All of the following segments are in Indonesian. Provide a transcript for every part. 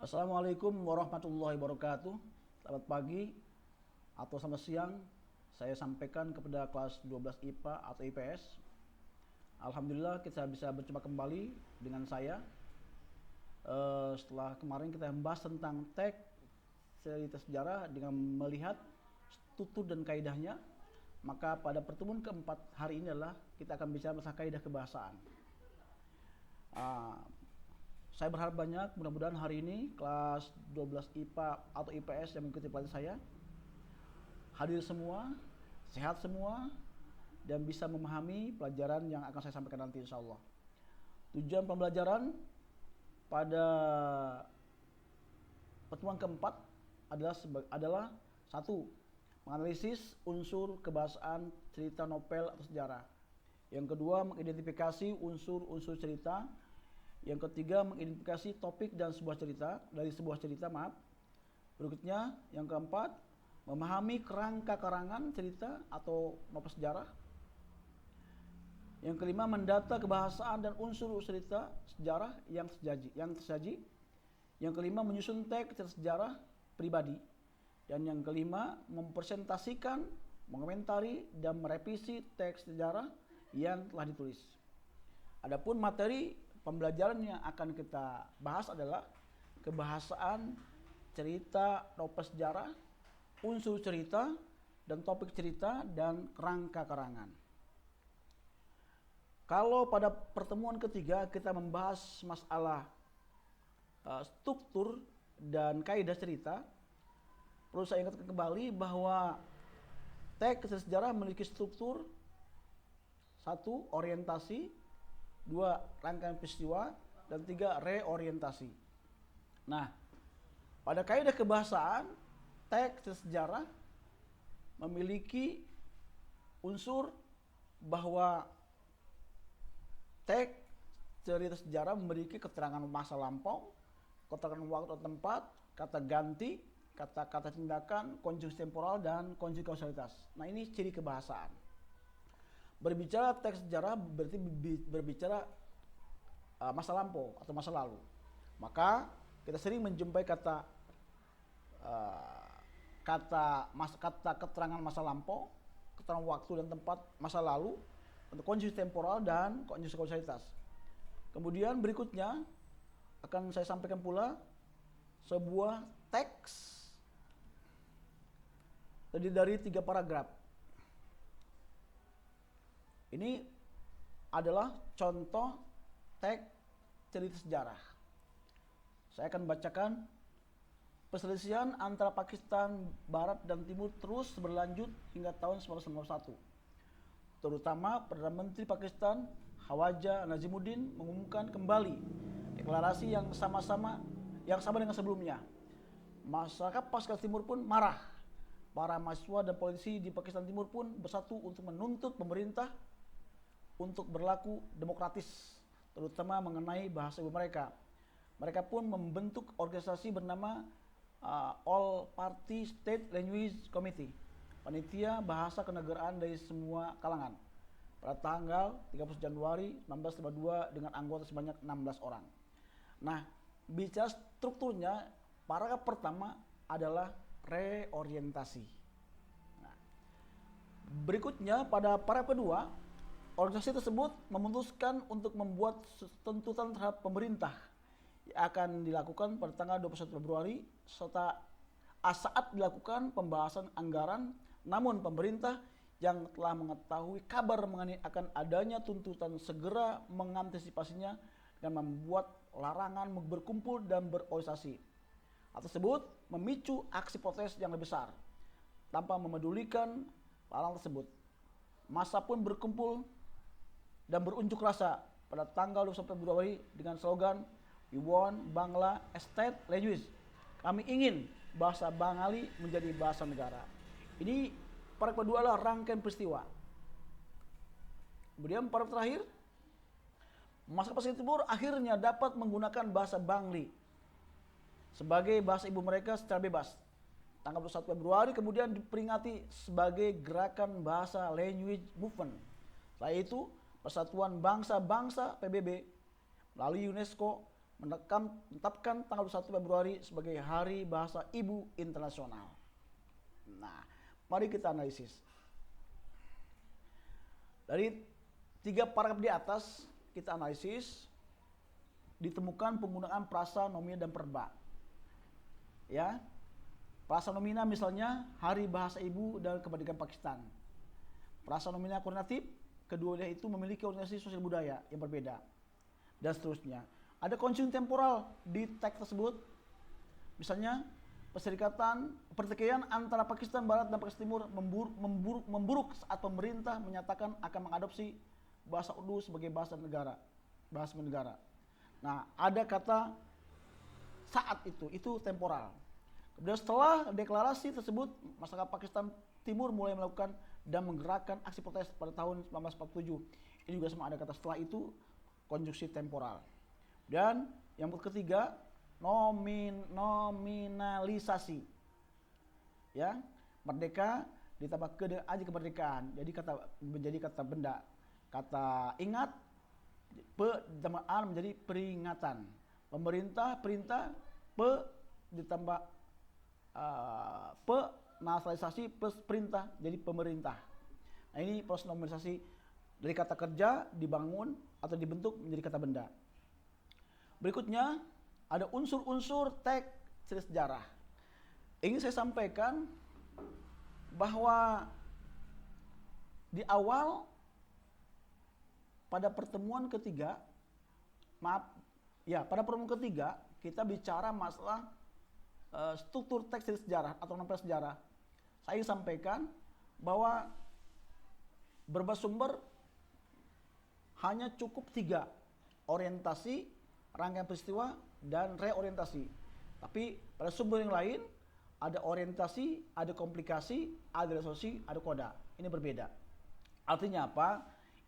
Assalamualaikum warahmatullahi wabarakatuh. Selamat pagi atau selamat siang. Saya sampaikan kepada kelas 12 IPA atau IPS. Alhamdulillah kita bisa berjumpa kembali dengan saya. Setelah kemarin kita membahas tentang teks cerita sejarah dengan melihat tutur dan kaidahnya, maka pada pertemuan keempat hari ini adalah kita akan bicara masalah kaidah kebahasaan. Saya berharap banyak, mudah-mudahan hari ini kelas 12 IPA atau IPS yang mengikuti pelajaran saya hadir semua, sehat semua, dan bisa memahami pelajaran yang akan saya sampaikan nanti insya Allah. Tujuan pembelajaran pada pertemuan keempat adalah satu, menganalisis unsur kebahasaan cerita novel atau sejarah. Yang kedua, mengidentifikasi unsur-unsur cerita. Yang ketiga, mengidentifikasi topik dan sebuah cerita maaf. Berikutnya, yang keempat, memahami kerangka karangan cerita atau novel sejarah. Yang kelima, mendata kebahasaan dan unsur cerita sejarah yang tersaji. Yang kelima, menyusun teks cerita sejarah pribadi. Dan yang kelima, mempresentasikan, mengomentari, dan merevisi teks sejarah yang telah ditulis. Adapun materi pembelajaran yang akan kita bahas adalah kebahasaan cerita novel sejarah, unsur cerita, dan topik cerita, dan kerangka karangan. Kalau pada pertemuan ketiga kita membahas masalah struktur dan kaidah cerita, perlu saya ingatkan kembali bahwa teks sejarah memiliki struktur: satu, orientasi; dua, rangkaian peristiwa; dan tiga, reorientasi. Nah, pada kaidah kebahasaan, teks sejarah memiliki unsur bahwa teks cerita sejarah memiliki keterangan masa lampau, keterangan waktu atau tempat, kata ganti, kata-kata tindakan, konjungsi temporal, dan konjungsi kausalitas. Nah, ini ciri kebahasaan. Berbicara teks sejarah berarti berbicara masa lampau atau masa lalu. Maka kita sering menjumpai kata keterangan masa lampau, keterangan waktu dan tempat masa lalu, untuk konjungsi temporal dan konjungsi kausalitas. Kemudian berikutnya akan saya sampaikan pula sebuah teks terdiri dari 3 paragraf. Ini adalah contoh teks cerita sejarah. Saya akan bacakan. Perselisihan antara Pakistan Barat dan Timur terus berlanjut hingga tahun 1991. Terutama Perdana Menteri Pakistan Khawaja Nazimuddin mengumumkan kembali deklarasi yang sama dengan sebelumnya. Masyarakat Pakistan Timur pun marah. Para mahasiswa dan politisi di Pakistan Timur pun bersatu untuk menuntut pemerintah untuk berlaku demokratis, terutama mengenai bahasa ibu mereka. Mereka pun membentuk organisasi bernama All Party State Language Committee, panitia bahasa kenegaraan dari semua kalangan, pada tanggal 30 Januari 1952 dengan anggota sebanyak 16 orang. Nah, bicara strukturnya, paragraf pertama adalah reorientasi. Nah, berikutnya pada paragraf kedua, organisasi tersebut memutuskan untuk membuat tuntutan terhadap pemerintah yang akan dilakukan pada tanggal 21 Februari serta saat dilakukan pembahasan anggaran. Namun pemerintah yang telah mengetahui kabar mengenai akan adanya tuntutan segera mengantisipasinya dengan membuat larangan berkumpul dan berorganisasi. Hal tersebut memicu aksi protes yang lebih besar. Tanpa memedulikan larangan tersebut, massa pun berkumpul dan berunjuk rasa pada tanggal 21 Februari dengan slogan "We want Bangla State Language." Kami ingin bahasa Bengali menjadi bahasa negara. Ini paragraf kedua adalah rangkaian peristiwa. Kemudian paragraf terakhir, masyarakat Pakistan Timur akhirnya dapat menggunakan bahasa Bangli sebagai bahasa ibu mereka secara bebas. Tanggal 21 Februari kemudian diperingati sebagai Gerakan Bahasa Language Movement. Setelah itu, Persatuan Bangsa-Bangsa PBB melalui UNESCO menetapkan tanggal 1 Februari sebagai Hari Bahasa Ibu Internasional. Nah, mari kita analisis. Dari 3 paragraf di atas kita analisis, ditemukan penggunaan prasa, nomina, dan verba. Ya, prasa nomina misalnya Hari Bahasa Ibu dan Kemerdekaan Pakistan. Prasa nomina koordinatif, keduanya itu memiliki organisasi sosial budaya yang berbeda, dan seterusnya. Ada konjunksi temporal di teks tersebut, misalnya pertikaian antara Pakistan Barat dan Pakistan Timur memburuk saat pemerintah menyatakan akan mengadopsi bahasa Urdu sebagai bahasa negara. Nah, ada kata saat itu temporal. Kemudian setelah deklarasi tersebut, masyarakat Pakistan Timur mulai melakukan dan menggerakkan aksi protes pada tahun 1947. Ini juga sama ada kata setelah itu, konjungsi temporal. Dan yang ketiga, nominalisasi. Ya, merdeka ditambah ke dengan aja kemerdekaan. Jadi menjadi kata benda. Kata ingat, ditambah an menjadi peringatan. Pemerintah, perintah, ditambah nasionalisasi plus perintah jadi pemerintah. Nah, ini proses nominalisasi dari kata kerja dibangun atau dibentuk menjadi kata benda. Berikutnya ada unsur-unsur teks cerita sejarah. Ingin saya sampaikan bahwa di awal pada pertemuan ketiga kita bicara masalah struktur teks cerita sejarah atau novel sejarah. Saya ingin sampaikan bahwa berbagai sumber hanya cukup 3, orientasi, rangkaian peristiwa, dan reorientasi. Tapi pada sumber yang lain ada orientasi, ada komplikasi, ada resolusi, ada koda. Ini berbeda. Artinya apa?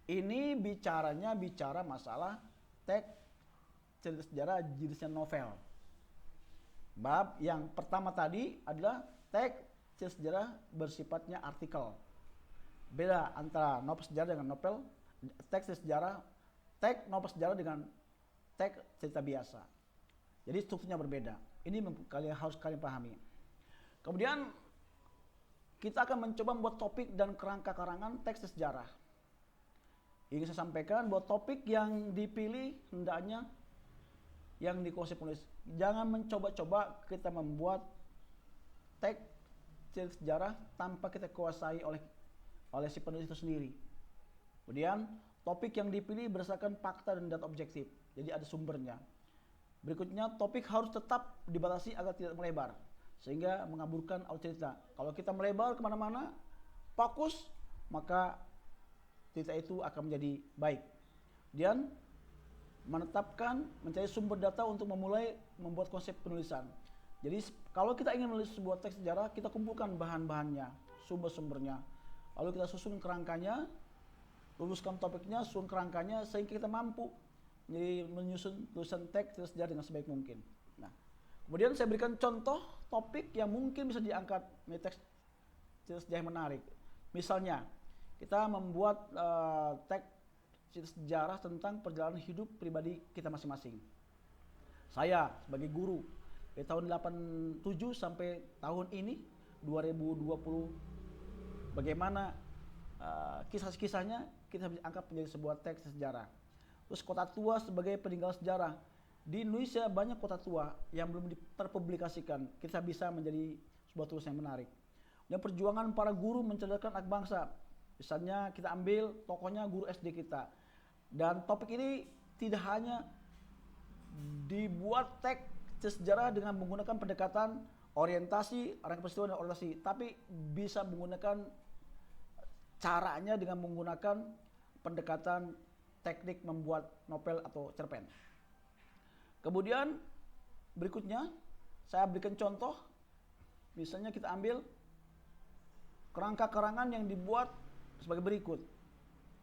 Ini bicara masalah teks cerita sejarah jenisnya novel. Bab yang pertama tadi adalah teks cerita sejarah bersifatnya artikel. Beda antara novel sejarah dengan novel teks sejarah, teks novel sejarah dengan teks cerita biasa. Jadi strukturnya berbeda. Ini harus kalian pahami. Kemudian kita akan mencoba membuat topik dan kerangka karangan teks sejarah. Ingin saya sampaikan bahwa topik yang dipilih hendaknya yang dikuasai penulis. Jangan mencoba-coba kita membuat teks cerita sejarah tanpa kita kuasai oleh si penulis itu sendiri. Kemudian topik yang dipilih berdasarkan fakta dan data objektif. Jadi ada sumbernya. Berikutnya, topik harus tetap dibatasi agar tidak melebar, sehingga mengaburkan alur cerita. Kalau kita melebar kemana-mana, fokus, maka cerita itu akan menjadi baik. Dan mencari sumber data untuk memulai membuat konsep penulisan. Jadi kalau kita ingin menulis sebuah teks sejarah, kita kumpulkan bahan-bahannya, sumber-sumbernya. Lalu kita susun kerangkanya, luluskan topiknya, susun kerangkanya, sehingga kita mampu menyusun tulisan teks sejarah dengan sebaik mungkin. Nah, kemudian saya berikan contoh topik yang mungkin bisa diangkat menjadi teks sejarah yang menarik. Misalnya, kita membuat teks sejarah tentang perjalanan hidup pribadi kita masing-masing. Saya sebagai guru dari tahun 87 sampai tahun ini 2020, bagaimana kisah-kisahnya kita bisa angkat menjadi sebuah teks sejarah. Terus kota tua sebagai peninggalan sejarah. Di Indonesia banyak kota tua yang belum terpublikasikan. Kita bisa menjadi sebuah tulisan yang menarik. Dan perjuangan para guru mencerdaskan anak bangsa. Misalnya kita ambil tokohnya guru SD kita. Dan topik ini tidak hanya dibuat teks sejarah dengan menggunakan pendekatan orientasi, rangkaian peristiwa dan orientasi, tapi bisa menggunakan caranya dengan menggunakan pendekatan teknik membuat novel atau cerpen. Kemudian berikutnya saya berikan contoh, misalnya kita ambil kerangka karangan yang dibuat sebagai berikut,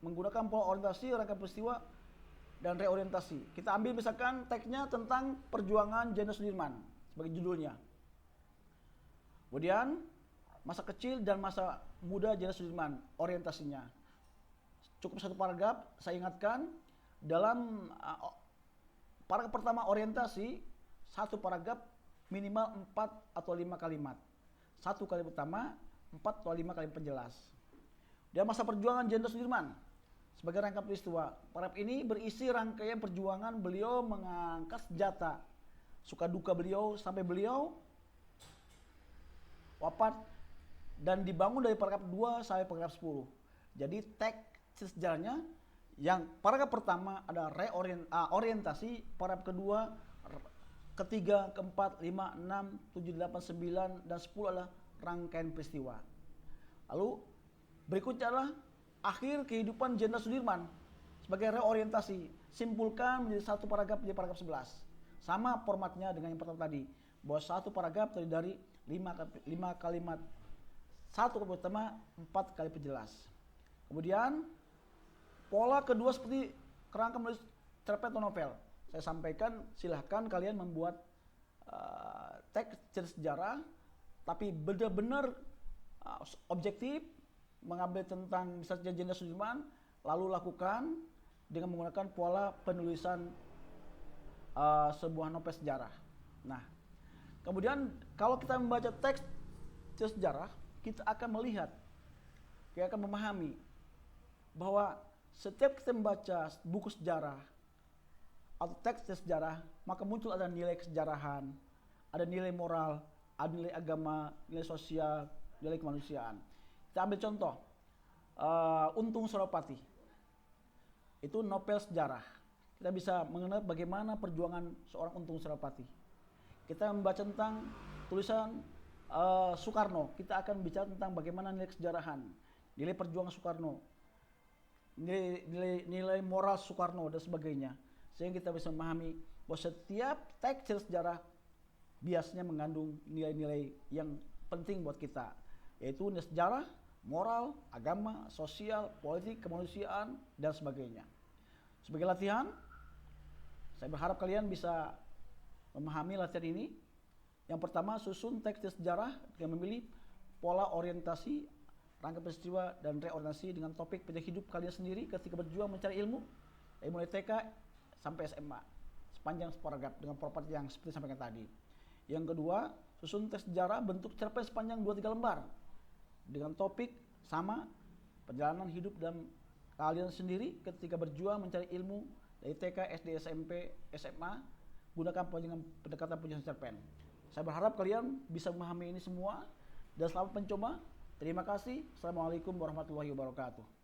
menggunakan pola orientasi, rangkaian peristiwa, dan reorientasi. Kita ambil misalkan teksnya tentang perjuangan Jenderal Sudirman sebagai judulnya. Kemudian masa kecil dan masa muda Jenderal Sudirman, orientasinya. Cukup satu paragraf, saya ingatkan, dalam Paragraf pertama orientasi, satu paragraf minimal 4 atau 5 kalimat. Satu kali pertama, 4 atau 5 kali penjelas. Dia masa perjuangan Jenderal Sudirman sebagai rangkaian peristiwa. Paragraf ini berisi rangkaian perjuangan beliau mengangkat senjata, suka duka beliau sampai beliau wafat, dan dibangun dari paragraf 2 sampai paragraf 10. Jadi teks sejarahnya yang paragraf pertama ada orientasi, paragraf kedua, ketiga, keempat, 5, 6, 7, 8, 9, dan 10 adalah rangkaian peristiwa. Lalu berikutnya adalah akhir kehidupan Jenderal Sudirman sebagai reorientasi. Simpulkan menjadi satu paragraf menjadi paragraf 11. Sama formatnya dengan yang pertama tadi, bahwa satu paragraf terdiri dari 5 kalimat. Satu kalimat pertama, 4 kali penjelas. Kemudian pola kedua seperti kerangka menulis cerpen atau novel. Saya sampaikan, silahkan kalian membuat teks sejarah, tapi benar-benar objektif, mengambil tentang misalnya Jenderal Sudirman, lalu lakukan dengan menggunakan pola penulisan sebuah novel sejarah. Nah, kemudian kalau kita membaca teks sejarah, kita akan melihat, kita akan memahami bahwa setiap kita membaca buku sejarah atau teks sejarah, maka muncul ada nilai kesejarahan, ada nilai moral, ada nilai agama, nilai sosial, nilai kemanusiaan. Kita ambil contoh, Untung Suropati. Itu novel sejarah. Kita bisa mengenal bagaimana perjuangan seorang Untung Suropati. Kita membaca tentang tulisan Soekarno, kita akan bicara tentang bagaimana nilai kesejarahan, nilai perjuangan Soekarno, nilai moral Soekarno, dan sebagainya. Sehingga kita bisa memahami bahwa setiap teks sejarah biasanya mengandung nilai-nilai yang penting buat kita, yaitu nilai sejarah, moral, agama, sosial, politik, kemanusiaan, dan sebagainya. Sebagai latihan, saya berharap kalian bisa memahami latihan ini. Yang pertama, susun teks sejarah dengan memilih pola orientasi, rangkaian peristiwa, dan reorientasi dengan topik pada hidup kalian sendiri ketika berjuang mencari ilmu, dari mulai TK sampai SMA, sepanjang paragraf dengan format yang seperti sampaikan tadi. Yang kedua, susun teks sejarah bentuk cerpen sepanjang 2-3 lembar dengan topik sama, perjalanan hidup dan kalian sendiri ketika berjuang mencari ilmu dari TK, SD, SMP, SMA, gunakan pendekatan penyusunan cerpen. Saya berharap kalian bisa memahami ini semua dan selamat mencoba. Terima kasih. Assalamualaikum warahmatullahi wabarakatuh.